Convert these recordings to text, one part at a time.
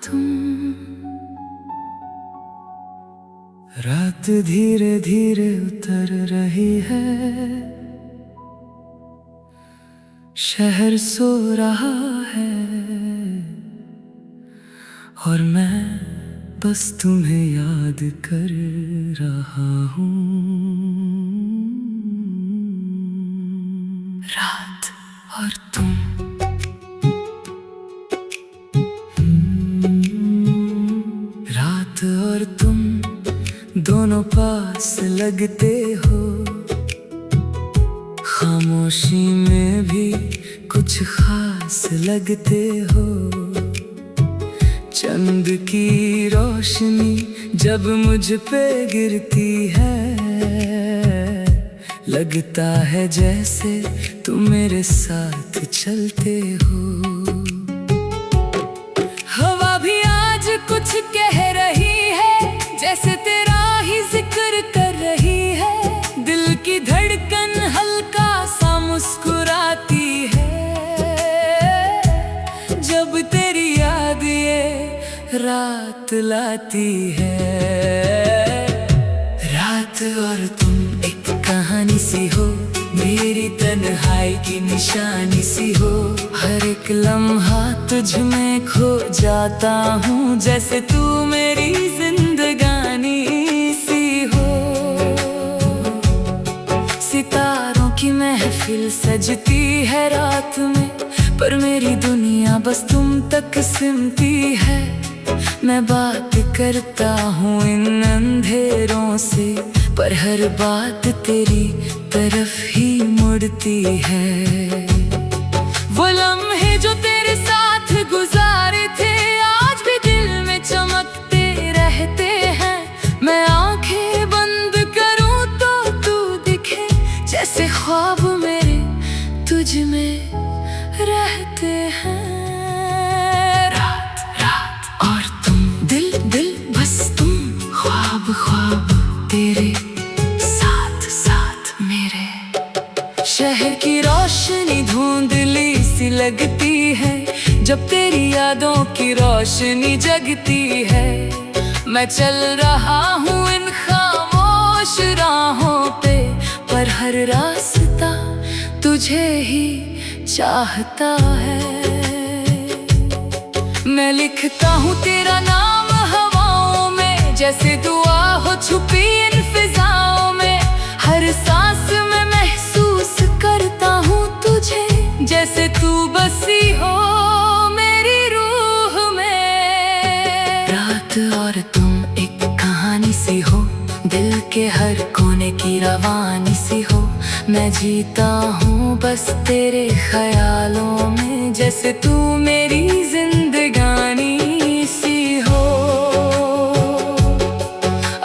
तुम। रात धीरे धीरे उतर रही है, शहर सो रहा है और मैं बस तुम्हें याद कर रहा हूँ। रात और तुम, रात और तुम दोनों पास लगते हो, खामोशी में भी कुछ खास लगते हो। चंद की रोशनी जब मुझ पे गिरती है, लगता है जैसे तुम मेरे साथ चलते हो। हवा भी आज कुछ कह रही है, जैसे तेरा ही जिक्र कर रही है। दिल की धड़कन हल्का सा मुस्कुराती है, जब तेरी याद ये रात लाती है। रात और तुम एक कहानी सी हो, मेरी तन्हाई की निशानी सी हो। हर एक लम्हा तुझ में खो जाता हूँ, जैसे तू मेरी जिंदगानी सी हो। सितारों की महफिल सजती है रात में, पर मेरी दुनिया बस तुम तक सिमटी है। मैं बात करता हूँ इन अंधेरों से, पर हर बात तेरी तरफ ही मुड़ती है। वो लम्हे जो तेरे साथ गुजारे थे, आज भी दिल में चमकते रहते हैं। मैं आंखें बंद करूं तो तू दिखे, जैसे ख्वाब मेरे तुझ में रहते हैं। रात रात और तुम, दिल दिल बस तुम, ख्वाब ख्वाब तेरे साथ साथ मेरे। शहर की रोशनी धुंधली सी लगती है, जब तेरी यादों की रोशनी जगती है। मैं चल रहा हूँ इन खामोश राहों पे, पर हर रास्ता तुझे ही चाहता है। मैं लिखता हूँ तेरा नाम हवाओं में, जैसे दुआ हो छुपी इन फिजाओं में। हर सांस में महसूस करता हूँ तुझे, जैसे तू बसी हो मेरी रूह में। रात और तुम एक कहानी सी हो, दिल के हर कोने की रवानी सी हो। मैं जीता हूँ बस तेरे ख्यालों में, जैसे तू मेरी जिंदगानी सी हो।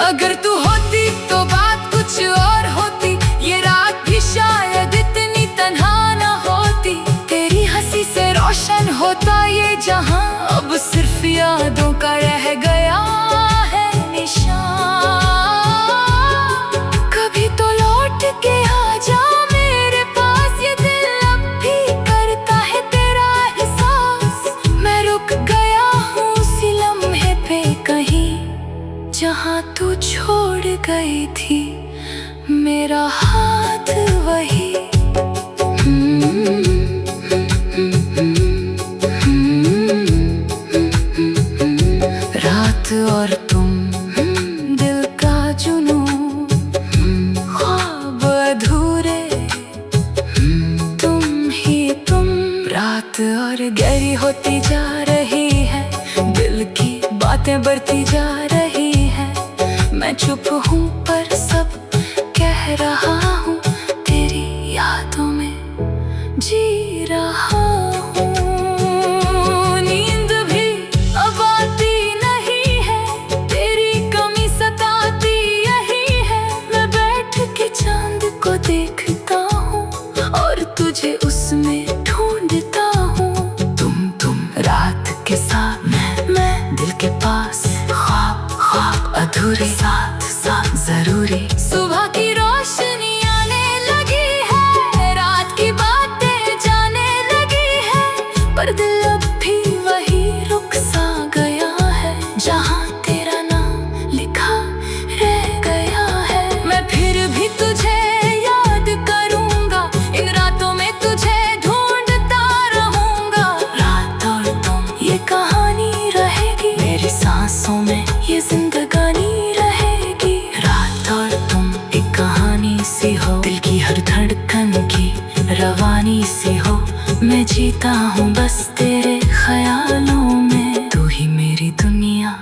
अगर तू होती तो बात कुछ और होती, ये रात भी शायद इतनी तन्हा ना होती। तेरी हंसी से रोशन होता ये जहां, अब सिर्फ यादों का रह गया है निशान। कभी तो लौट के आ जा मेरे पास, ये दिल अब भी करता है तेरा एहसास। मैं रुक गया हूँ उसी लम्हे पे कहीं, जहाँ तू छोड़ गई थी मेरा हाथ वही। रात और तुम, दिल का जुनून, ख्वाब अधूरे, तुम ही तुम। रात और गहरी होती जा रही है, दिल की बातें बढ़ती जा रही है। मैं चुप हूँ पर सब कह रहा हूँ, तेरी यादों में जी रहा हूँ। नींद भी अब आती नहीं है, तेरी कमी सताती यही है। मैं बैठ के चांद को देखता हूँ और तुझे उसमें ढूंढता हूँ। तुम रात के साथ, मैं दिल के पास, ख्वाब ख्वाब अधूरे, साथ साथ जरूरी। सुबह की रोशनी आने लगी है, रात की बातें जाने लगी है, पर दिल अब भी वही रुक सा गया। सांसों में ये जिंदगानी रहेगी। रात और तुम एक कहानी सी हो, दिल की हर धड़कन की रवानी सी हो। मैं जीता हूँ बस तेरे ख्यालों में, तू ही मेरी दुनिया,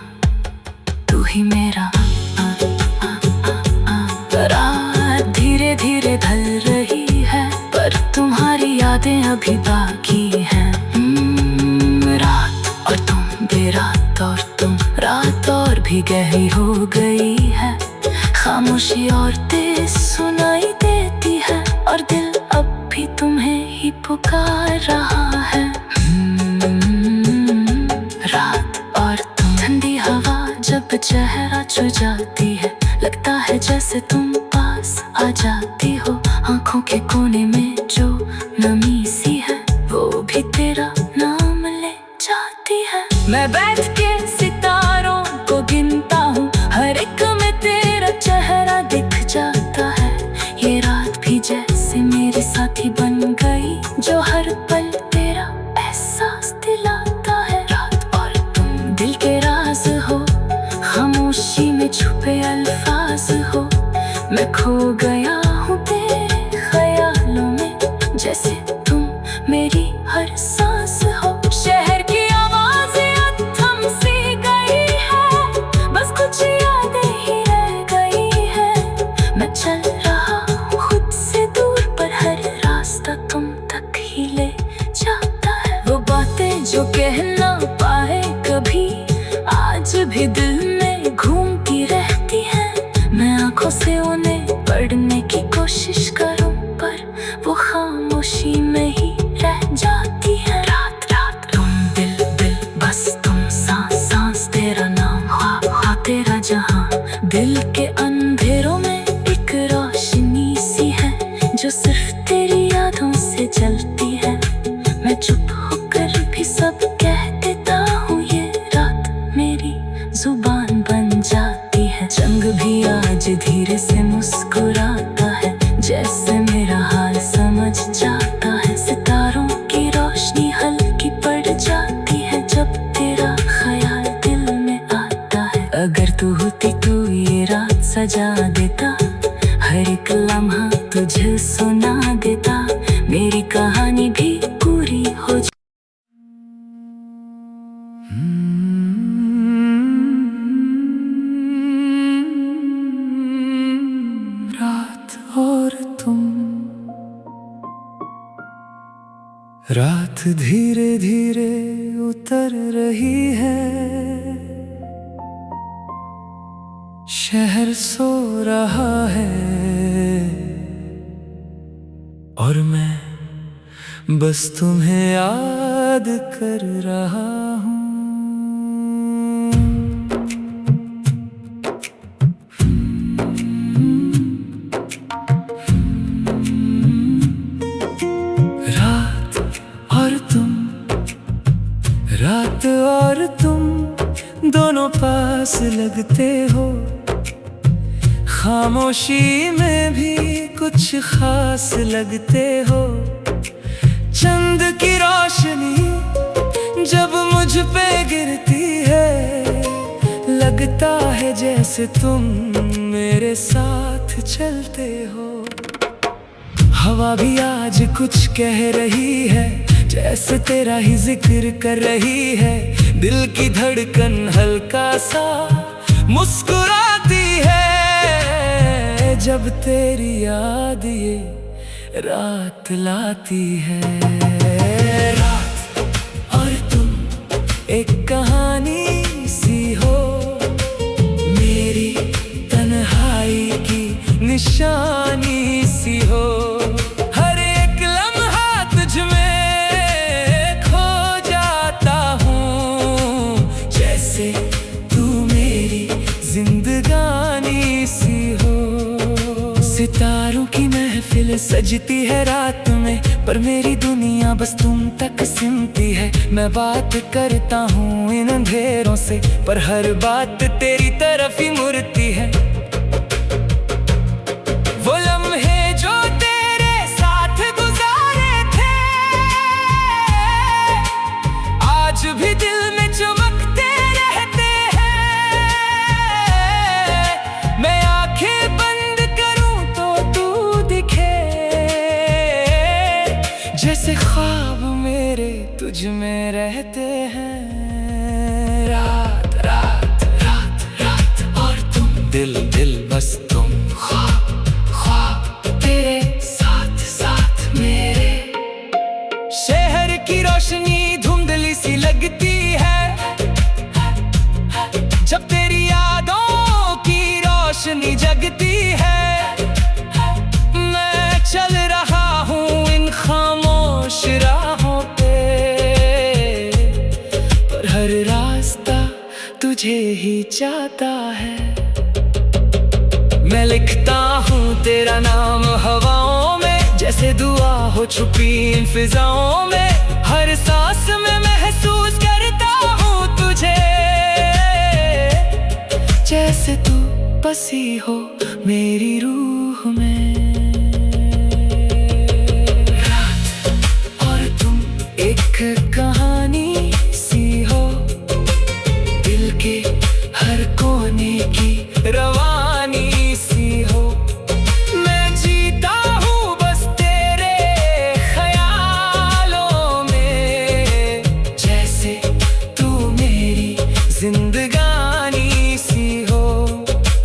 तू ही मेरा। रात धीरे धीरे ढल रही है, पर तुम्हारी यादें अभी बाकी हैं। रात और तुम, बेरात और तुम, रात और भी गहरी हो गई है। खामोशी और तेज सुनाई देती है, और दिल अब भी तुम्हें ही पुकार रहा है। रात और तुम, ठंडी हवा जब चेहरा छू जाती है, लगता है जैसे तुम पास आ जाती हो। आंखों के कोने में जो नमी सी है, वो भी तेरा नाम ले जाती है। मैं बैठ के सितारों को गिनता हूँ, हर एक में तेरा चेहरा दिख जाता है। ये रात भी जैसे मेरी साथी बन गई, जो हर पल तेरा एहसास दिलाता है। रात और तुम दिल के राज हो, खामोशी में छुपे अल्फाज हो। मैं खो गया हूँ तेरे ख्यालों में, जैसे तुम मेरी हर सांस हो। शहर की आवाज़ें अब थम सी गई है, बस कुछ यादें ही रह गई है। मैं चल रहा हूँ खुद से दूर, पर हर रास्ता तुम तक ही ले जाता है। वो बातें जो कह ना पाए कभी, आज भी दिल में घूमती रहती है। मैं आंखों से उन्हें पढ़ने की कोशिश करूं, पर वो खामोशी में ही रह जाती है। रात रात तुम, दिल दिल बस तुम, सांस सांस तेरा नाम, ख्वाब तेरा जहां। दिल के अंधेरों में एक रोशनी सी है, जो सिर्फ तेरी यादों से जलती है। मैं चुप होकर भी सब कह देता हूँ, ये रात मेरी जुबान बन जाती है। जंग भी आज धीरे से मुस्कुराता है, जैसे मेरा हाल समझ जाता है। सितारों की रोशनी हल्की पड़ जाती है, जब तेरा ख्याल दिल में आता है। अगर तू होती तो ये रात सजा देता, हर एक लम्हा तुझे सुना देता। मेरी कहानी भी पूरी हो रात और तुम। रात धीरे धीरे उतर रही है, शहर सो रहा है, और मैं बस तुम्हें याद कर रहा हूँ। रात और तुम दोनों पास लगते हो, खामोशी में भी कुछ खास लगते हो। चंद की रोशनी जब मुझ पे गिरती है, लगता है जैसे तुम मेरे साथ चलते हो। हवा भी आज कुछ कह रही है, जैसे तेरा ही जिक्र कर रही है। दिल की धड़कन हल्का सा मुस्कुराती है, जब तेरी याद ये रात लाती है। रात और तुम एक कहानी सी हो, मेरी तन्हाई की निशानी सी हो। हर एक लम्हा तुझ में खो जाता हूँ, जैसे तू मेरी जिंदगानी सी हो। सितारों की महफिल सजती है रात में, पर मेरी दुनिया बस तुम तक सिमटी है। मैं बात करता हूँ इन अंधेरों से, पर हर बात तेरी तरफ ही मुड़ती है। वो लम्हे जो तेरे साथ गुजारे थे, आज भी दिल में चमकते रहते हैं। तुझ में रहते हैं। रात रात रात रात और तुम, दिल दिल बस तुम, ख्वाब ख्वाब तेरे साथ साथ मेरे। शहर की रोशनी धुंधली सी लगती है जब तेरी यादों की रोशनी जगती है। मैं चल रहा हूँ इन खामोश राहों पे, पर हर रास्ता तुझे ही चाहता है। मैं लिखता हूँ तेरा नाम हवाओं में, जैसे दुआ हो छुपी इन फिजाओं में। हर सांस में महसूस करता हूँ तुझे, जैसे तू बसी हो मेरी रूह में। रात और तुम एक कहानी सी हो, दिल के हर कोने की रवानी सी हो। मैं जीता हूँ बस तेरे ख्यालों में, जैसे तू मेरी जिंदगानी सी हो।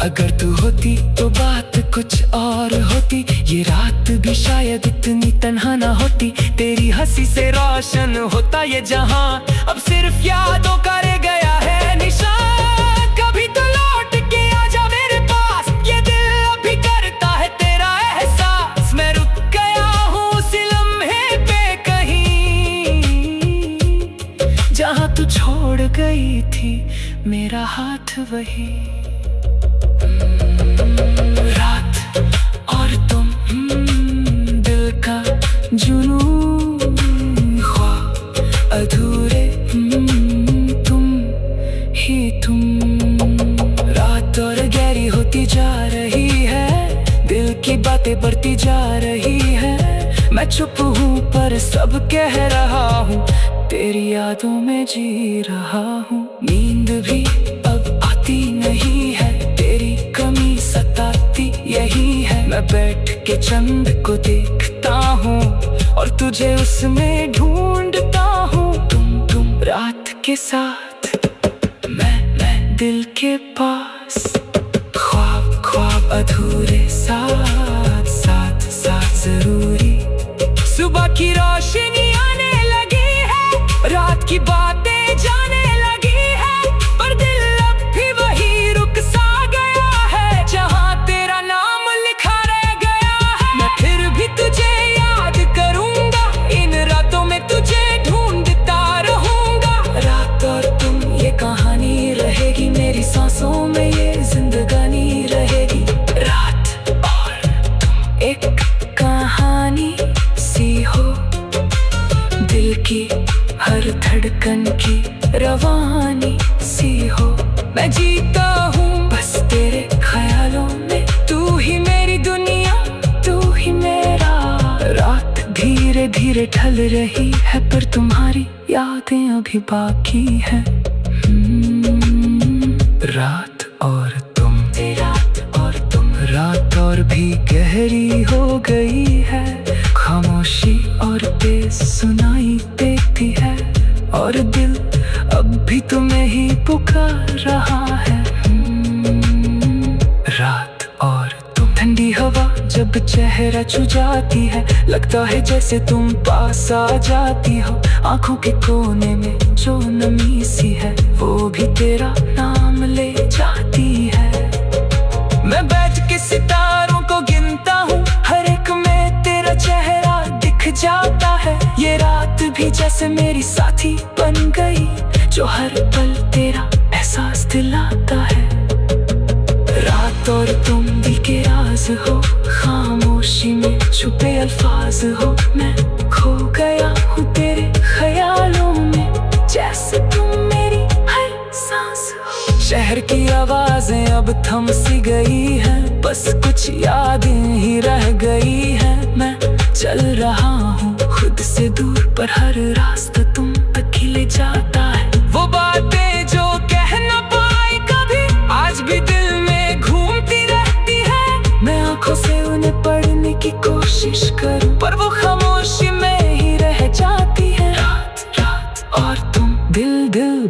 अगर तू होती तो बात कुछ और होती, ये रात भी शायद इतनी तन्हा ना होती। तेरी हंसी से रोशन होता ये जहां, अब सिर्फ यादों का रह गया है निशान। कभी तो लौट के आजा मेरे पास, ये दिल अभी करता है तेरा एहसास। मैं रुक गया हूँ उसी लम्हे पे कहीं, जहां तू छोड़ गई थी मेरा हाथ वही। रात और तुम, दिल का जुनून, ख्वाब अधूरे, तुम ही तुम। रात और गहरी होती जा रही है, दिल की बातें बढ़ती जा रही है। मैं चुप हूँ पर सब कह रहा हूँ, तेरी यादों में जी रहा हूँ। नींद भी अब आती नहीं है, तेरी कमी सताती यही है। मैं बैठ के चंद को देखता हूँ और तुझे उसमें ढूंढता हूँ। तुम रात के साथ, मैं दिल के पास। ख्वाब ख्वाब अधूरे, साथ साथ साथ जरूरी। सुबह की रोशनी आने लगी है, रात की बातें जाने लगी है, पर दिल अब भी वही रुक सा गया है, जहां तेरा नाम लिखा रह गया है। मैं फिर भी तुझे याद करूंगा, इन रातों में तुझे ढूंढता रहूंगा। रात और तुम ये कहानी रहेगी, मेरी सांसों में ये जिंदगानी रहेगी। रात और तुम एक कहानी सी हो, दिल की हर धड़कन की रवानी सी हो। मैं जीता हूँ बस तेरे ख्यालों में, तू ही मेरी दुनिया, तू ही मेरा। रात धीरे धीरे ढल रही है, पर तुम्हारी यादें अभी बाकी हैं। रात और तुम, रात और तुम, रात और भी गहरी हो गई है। खामोशी और तेज सुनाई देती है, और दिल अब भी तुम्हें ही पुकार रहा है। रात और तुम, ठंडी हवा जब चेहरा छू जाती है, लगता है जैसे तुम पास आ जाती हो। आंखों के कोने में जो नमी सी है, वो भी तेरा नाम ले जाती है। मैं बैठ के सितारों को गिनता हूँ, हर एक में तेरा चेहरा दिख जाता है। ये रात भी जैसे मेरी साथी बन गई, जो हर पल तेरा एहसास दिलाता है। रात और तुम दिल के राज हो, खामोशी में छुपे अल्फाज हो। मैं खो गया हूँ तेरे ख्यालों में, जैसे तुम मेरी हर सांस हो। शहर की आवाजें अब थम सी गई हैं, बस कुछ यादें ही रह गई हैं। मैं चल रहा हूँ खुद से दूर, पर हर रास्ता तुम तक ही ले जाता है। वो बातें जो कह न पाई कभी, आज भी दिल में घूमती रहती है। मैं आंखों से उन्हें पढ़ने की कोशिश करूं, पर वो खामोशी में ही रह जाती है। रात रात